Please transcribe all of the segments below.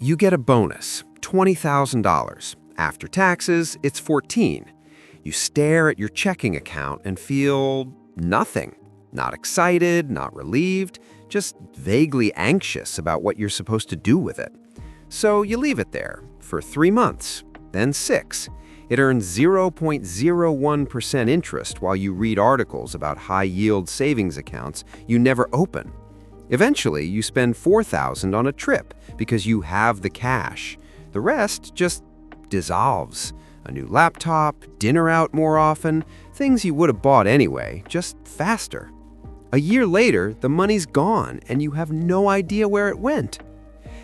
You get a bonus, $20,000. After taxes, it's 14. You stare at your checking account and feel nothing. Not excited, not relieved, just vaguely anxious about what you're supposed to do with it. So you leave it there for 3 months, then 6. It earns 0.01% interest while you read articles about high-yield savings accounts you never open. Eventually, you spend $4,000 on a trip because you have the cash. The rest just dissolves. A new laptop, dinner out more often, things you would have bought anyway, just faster. A year later, the money's gone and you have no idea where it went.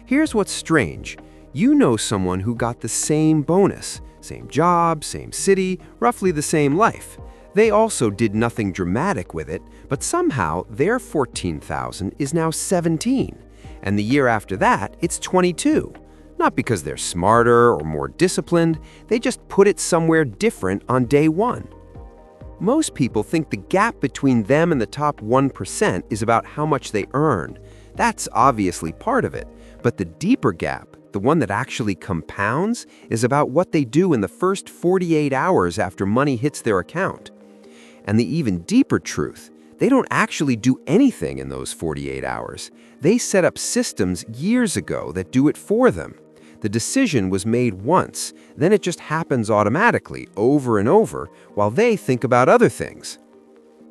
Here's what's strange. You know someone who got the same bonus, same job, same city, roughly the same life. They also did nothing dramatic with it, but somehow their $14,000 is now 17, and the year after that, it's 22. Not because they're smarter or more disciplined, they just put it somewhere different on day one. Most people think the gap between them and the top 1% is about how much they earn. That's obviously part of it, but the deeper gap, the one that actually compounds, is about what they do in the first 48 hours after money hits their account. And the even deeper truth, they don't actually do anything in those 48 hours. They set up systems years ago that do it for them. The decision was made once, then it just happens automatically over and over while they think about other things.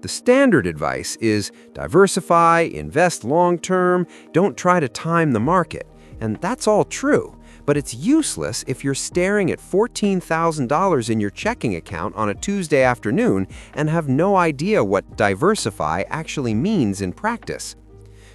The standard advice is diversify, invest long-term, don't try to time the market. And that's all true, but it's useless if you're staring at $14,000 in your checking account on a Tuesday afternoon and have no idea what diversify actually means in practice.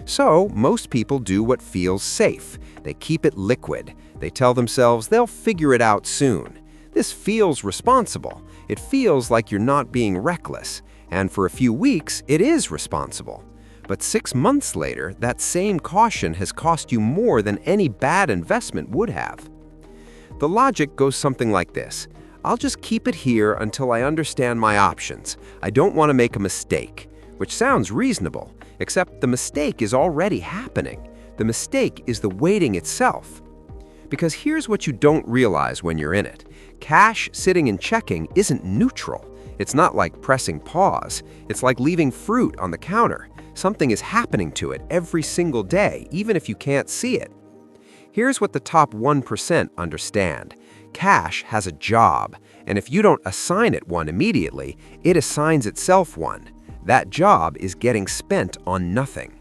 So, most people do what feels safe. They keep it liquid. They tell themselves they'll figure it out soon. This feels responsible. It feels like you're not being reckless. And for a few weeks, it is responsible. But 6 months later, that same caution has cost you more than any bad investment would have. The logic goes something like this. I'll just keep it here until I understand my options. I don't want to make a mistake, which sounds reasonable, except the mistake is already happening. The mistake is the waiting itself. Because here's what you don't realize when you're in it. Cash sitting in checking isn't neutral. It's not like pressing pause. It's like leaving fruit on the counter. Something is happening to it every single day, even if you can't see it. Here's what the top 1% understand. Cash has a job, and if you don't assign it one immediately, it assigns itself one. That job is getting spent on nothing.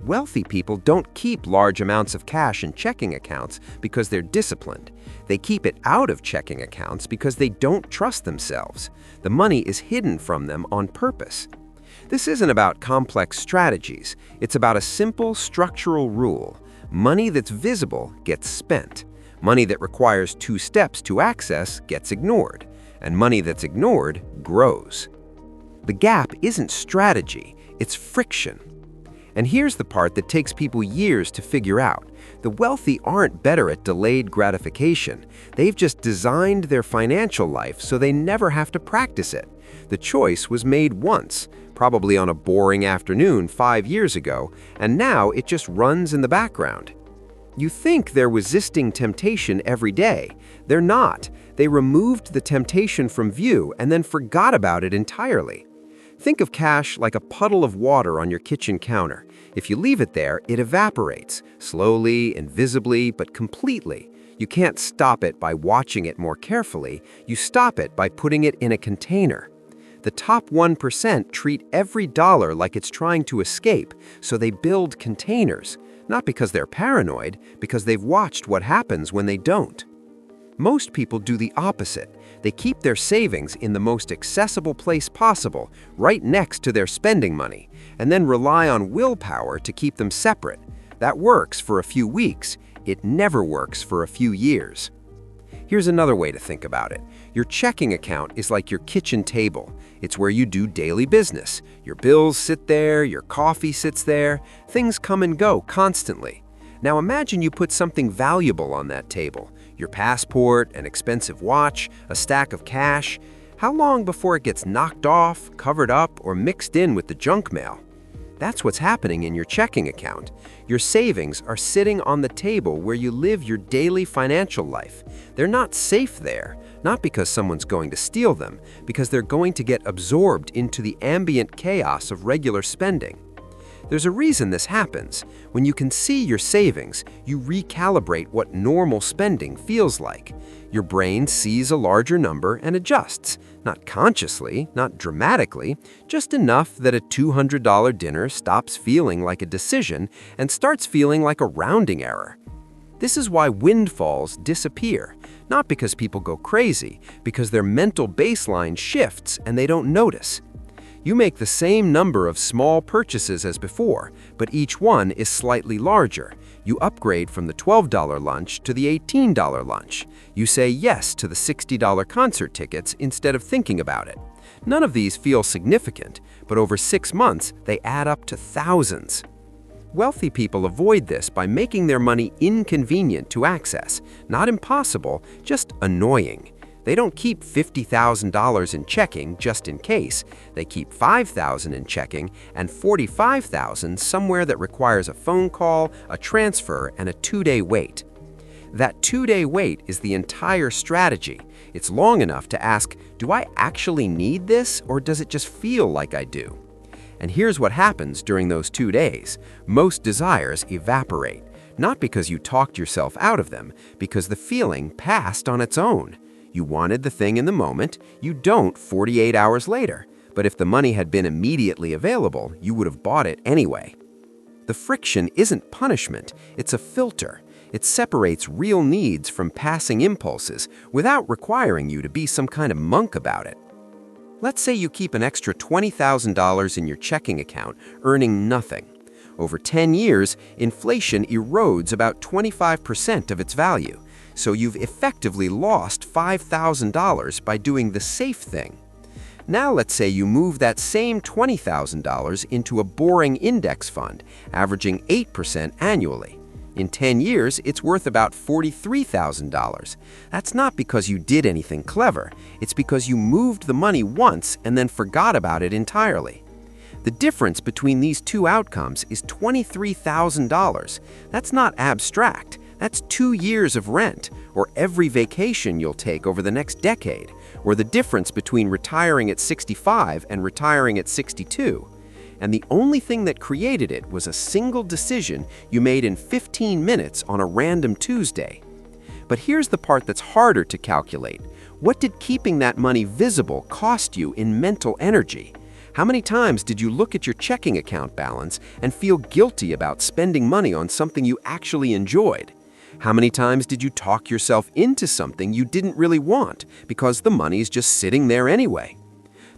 Wealthy people don't keep large amounts of cash in checking accounts because they're disciplined. They keep it out of checking accounts because they don't trust themselves. The money is hidden from them on purpose. This isn't about complex strategies. It's about a simple structural rule. Money that's visible gets spent. Money that requires 2 steps to access gets ignored. And money that's ignored grows. The gap isn't strategy, it's friction. And here's the part that takes people years to figure out. The wealthy aren't better at delayed gratification. They've just designed their financial life so they never have to practice it. The choice was made once, probably on a boring afternoon 5 years ago, and now it just runs in the background. You think they're resisting temptation every day. They're not. They removed the temptation from view and then forgot about it entirely. Think of cash like a puddle of water on your kitchen counter. If you leave it there, it evaporates, slowly, invisibly, but completely. You can't stop it by watching it more carefully. You stop it by putting it in a container. The top 1% treat every dollar like it's trying to escape, so they build containers, not because they're paranoid, because they've watched what happens when they don't. Most people do the opposite. They keep their savings in the most accessible place possible, right next to their spending money, and then rely on willpower to keep them separate. That works for a few weeks. It never works for a few years. Here's another way to think about it. Your checking account is like your kitchen table. It's where you do daily business. Your bills sit there, your coffee sits there. Things come and go constantly. Now imagine you put something valuable on that table. Your passport, an expensive watch, a stack of cash. How long before it gets knocked off, covered up, or mixed in with the junk mail? That's what's happening in your checking account. Your savings are sitting on the table where you live your daily financial life. They're not safe there, not because someone's going to steal them, because they're going to get absorbed into the ambient chaos of regular spending. There's a reason this happens. When you can see your savings, you recalibrate what normal spending feels like. Your brain sees a larger number and adjusts, not consciously, not dramatically, just enough that a $200 dinner stops feeling like a decision and starts feeling like a rounding error. This is why windfalls disappear, not because people go crazy, because their mental baseline shifts and they don't notice. You make the same number of small purchases as before, but each one is slightly larger. You upgrade from the $12 lunch to the $18 lunch. You say yes to the $60 concert tickets instead of thinking about it. None of these feel significant, but over 6 months, they add up to thousands. Wealthy people avoid this by making their money inconvenient to access, not impossible, just annoying. They don't keep $50,000 in checking just in case. They keep $5,000 in checking and $45,000 somewhere that requires a phone call, a transfer, and a 2-day wait. That 2-day wait is the entire strategy. It's long enough to ask, do I actually need this, or does it just feel like I do? And here's what happens during those 2 days. Most desires evaporate, not because you talked yourself out of them, because the feeling passed on its own. You wanted the thing in the moment, you don't 48 hours later. But if the money had been immediately available, you would have bought it anyway. The friction isn't punishment, it's a filter. It separates real needs from passing impulses without requiring you to be some kind of monk about it. Let's say you keep an extra $20,000 in your checking account, earning nothing. Over 10 years, inflation erodes about 25% of its value. So you've effectively lost $5,000 by doing the safe thing. Now let's say you move that same $20,000 into a boring index fund, averaging 8% annually. In 10 years, it's worth about $43,000. That's not because you did anything clever. It's because you moved the money once and then forgot about it entirely. The difference between these two outcomes is $23,000. That's not abstract. That's 2 years of rent, or every vacation you'll take over the next decade, or the difference between retiring at 65 and retiring at 62. And the only thing that created it was a single decision you made in 15 minutes on a random Tuesday. But here's the part that's harder to calculate. What did keeping that money visible cost you in mental energy? How many times did you look at your checking account balance and feel guilty about spending money on something you actually enjoyed? How many times did you talk yourself into something you didn't really want because the money's just sitting there anyway?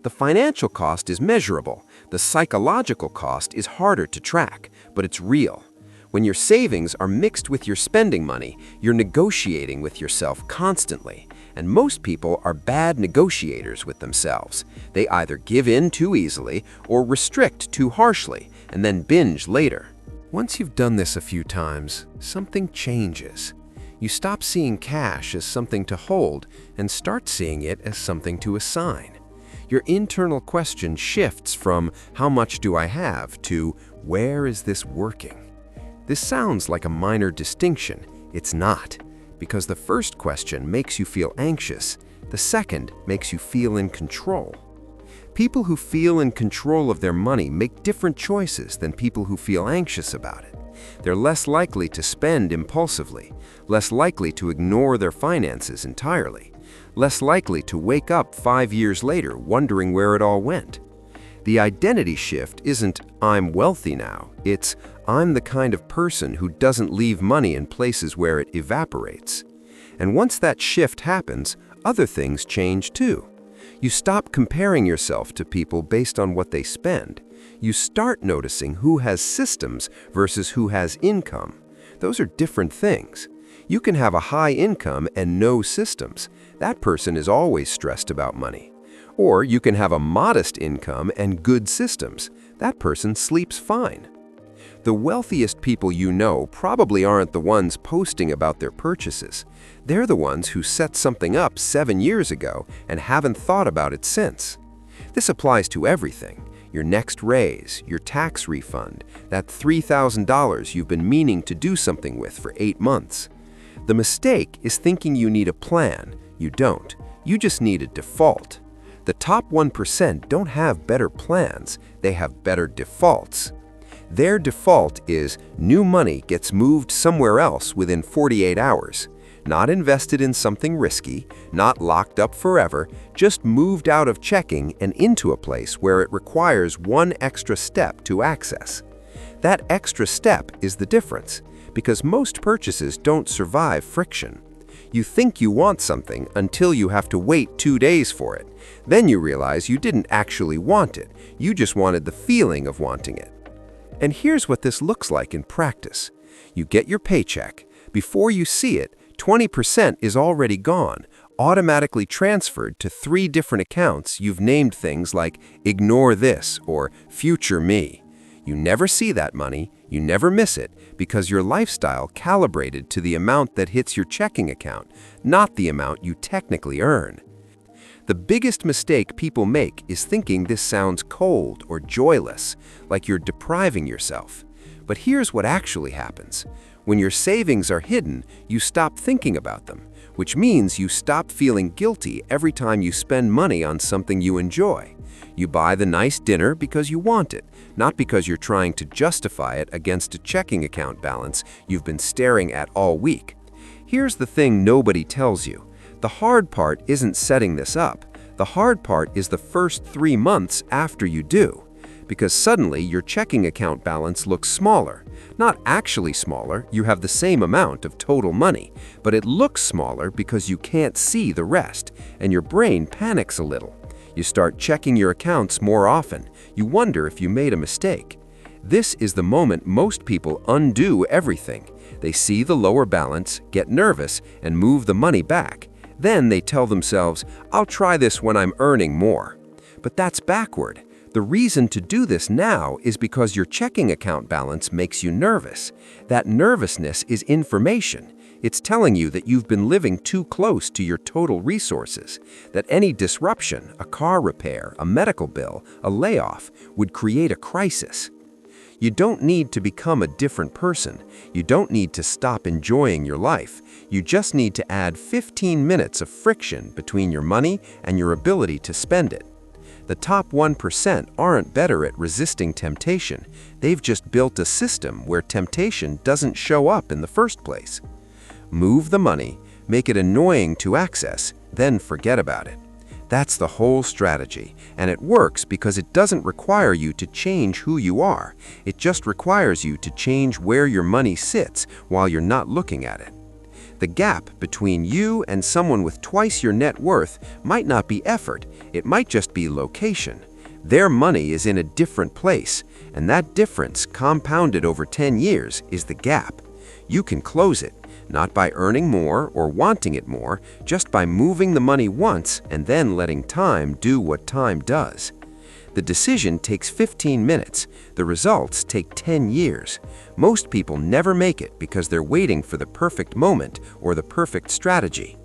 The financial cost is measurable. The psychological cost is harder to track, but it's real. When your savings are mixed with your spending money, you're negotiating with yourself constantly. And most people are bad negotiators with themselves. They either give in too easily or restrict too harshly, and then binge later. Once you've done this a few times, something changes. You stop seeing cash as something to hold and start seeing it as something to assign. Your internal question shifts from "how much do I have?" to "where is this working?" This sounds like a minor distinction. It's not, because the first question makes you feel anxious, the second makes you feel in control. People who feel in control of their money make different choices than people who feel anxious about it. They're less likely to spend impulsively, less likely to ignore their finances entirely, less likely to wake up 5 years later wondering where it all went. The identity shift isn't "I'm wealthy now," it's "I'm the kind of person who doesn't leave money in places where it evaporates." And once that shift happens, other things change too. You stop comparing yourself to people based on what they spend. You start noticing who has systems versus who has income. Those are different things. You can have a high income and no systems. That person is always stressed about money. Or you can have a modest income and good systems. That person sleeps fine. The wealthiest people you know probably aren't the ones posting about their purchases. They're the ones who set something up 7 years ago and haven't thought about it since. This applies to everything. your next raise, your tax refund, that $3,000 you've been meaning to do something with for 8 months. The mistake is thinking you need a plan. You don't. You just need a default. The top 1% don't have better plans, they have better defaults. Their default is new money gets moved somewhere else within 48 hours. Not invested in something risky, not locked up forever, just moved out of checking and into a place where it requires one extra step to access. That extra step is the difference, because most purchases don't survive friction. You think you want something until you have to wait 2 days for it. Then you realize you didn't actually want it, you just wanted the feeling of wanting it. And here's what this looks like in practice. You get your paycheck. Before you see it, 20% is already gone, automatically transferred to 3 different accounts you've named things like ignore this or future me. You never see that money, you never miss it, because your lifestyle calibrated to the amount that hits your checking account, not the amount you technically earn. The biggest mistake people make is thinking this sounds cold or joyless, like you're depriving yourself. But here's what actually happens. When your savings are hidden, you stop thinking about them, which means you stop feeling guilty every time you spend money on something you enjoy. You buy the nice dinner because you want it, not because you're trying to justify it against a checking account balance you've been staring at all week. Here's the thing nobody tells you. The hard part isn't setting this up. The hard part is the first 3 months after you do. Because suddenly your checking account balance looks smaller. Not actually smaller, you have the same amount of total money, but it looks smaller because you can't see the rest, and your brain panics a little. You start checking your accounts more often. You wonder if you made a mistake. This is the moment most people undo everything. They see the lower balance, get nervous, and move the money back. Then they tell themselves, I'll try this when I'm earning more. But that's backward. The reason to do this now is because your checking account balance makes you nervous. That nervousness is information. It's telling you that you've been living too close to your total resources, that any disruption, a car repair, a medical bill, a layoff, would create a crisis. You don't need to become a different person. You don't need to stop enjoying your life. You just need to add 15 minutes of friction between your money and your ability to spend it. The top 1% aren't better at resisting temptation. They've just built a system where temptation doesn't show up in the first place. Move the money, make it annoying to access, then forget about it. That's the whole strategy, and it works because it doesn't require you to change who you are. It just requires you to change where your money sits while you're not looking at it. The gap between you and someone with twice your net worth might not be effort, it might just be location. Their money is in a different place, and that difference, compounded over 10 years, is the gap. You can close it, not by earning more or wanting it more, just by moving the money once and then letting time do what time does. The decision takes 15 minutes. The results take 10 years. Most people never make it because they're waiting for the perfect moment or the perfect strategy.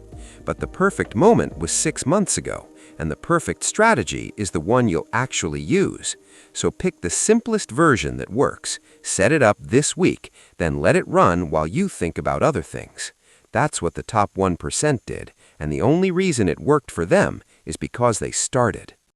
But the perfect moment was 6 months ago, and the perfect strategy is the one you'll actually use. So pick the simplest version that works, set it up this week, then let it run while you think about other things. That's what the top 1% did, and the only reason it worked for them is because they started.